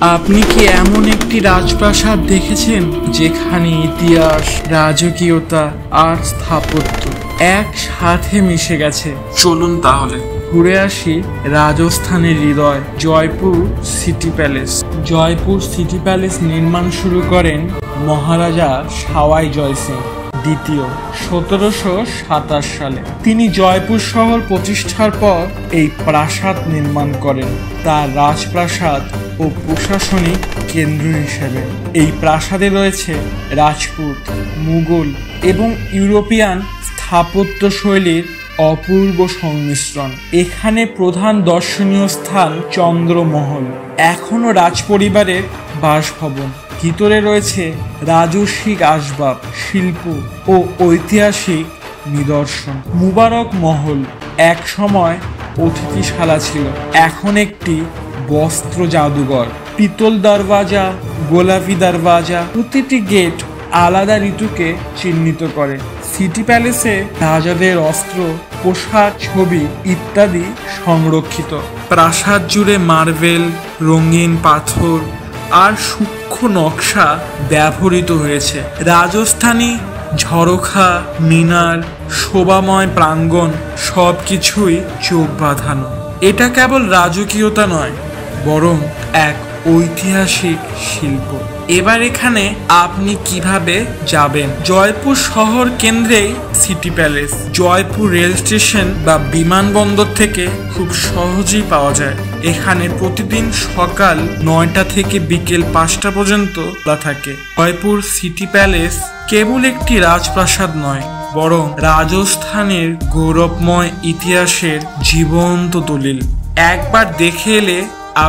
আপনি কি এমন একটি রাজপ্রাসাদ দেখেছেন যেখানে ইতিহাস, রাজকীয়তা আর স্থাপত্য একসাথে মিশে গেছে? চলুন তাহলে ঘুরে আসি রাজস্থানের হৃদয়, Jaipur city palace. Jaipur city palace নির্মাণ শুরু করেন মহারাজা সাওয়াই জয় সিং দ্বিতীয় 1727 সালে। তিনি জয়পুর শহর প্রতিষ্ঠার পর এই প্রাসাদ নির্মাণ করেন তার রাজপ্রাসাদ ও প্রশাসনিক কেন্দ্র হিসেবে। এই প্রাসাদে রয়েছে রাজপুত, মুঘল এবং ইউরোপিয়ান স্থাপত্য শৈলীর অপূর্ব সংমিশ্রণ। এখানে প্রধান দর্শনীয় স্থান চন্দ্রমহল, এখনো রাজপরিবারের বাসভবন। ভিতরে রয়েছে রাজস্বিক আসবাব, শিল্প ও ঐতিহাসিক নিদর্শন। মুবারক মহল এক সময় অতিথিশালা ছিল, এখন একটি বস্ত্র জাদুঘর। পিতল দরওয়াজা, গোলাপি দরওয়াজা, প্রতিটি গেট আলাদা ঋতুকে চিহ্নিত করে। সিটি প্যালেসে রাজাদের অস্ত্র, পোশাক, ছবি ইত্যাদি সংরক্ষিত। প্রাসাদ জুড়ে মার্বেল, রঙিন পাথর আর সূক্ষ্ম নকশা ব্যবহৃত হয়েছে। রাজস্থানী ঝরোখা, মিনার, শোভাময় প্রাঙ্গণ সবকিছুই চোখ বাঁধানো। এটা কেবল রাজকীয়তা নয়, বরং এক ঐতিহাসিক শিল্প। এবার এখানে আপনি কিভাবে যাবেন? জয়পুর শহর কেন্দ্রেই city palace. Jaipur rail station বা বিমানবন্দর থেকে খুব সহজেই পাওয়া যায়। এখানে প্রতিদিন সকাল 9টা থেকে বিকেল 5টা পর্যন্ত খোলা থাকে। জয়পুর সিটি প্যালেস কেবল একটি রাজপ্রাসাদ নয়, বরং রাজস্থানের গৌরবময় ইতিহাসের জীবন্ত দলিল। একবার দেখে এলে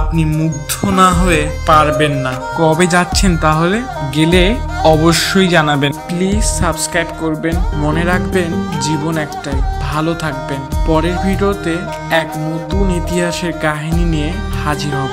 আপনি মুগ্ধ না হয়ে পারবেন না। কবে যাচ্ছেন তাহলে? গেলে অবশ্যই জানাবেন। প্লিজ সাবস্ক্রাইব করবেন। মনে রাখবেন, জীবন একটাই। ভালো থাকবেন। পরের ভিডিওতে এক নতুন ইতিহাসের কাহিনী নিয়ে হাজির হব।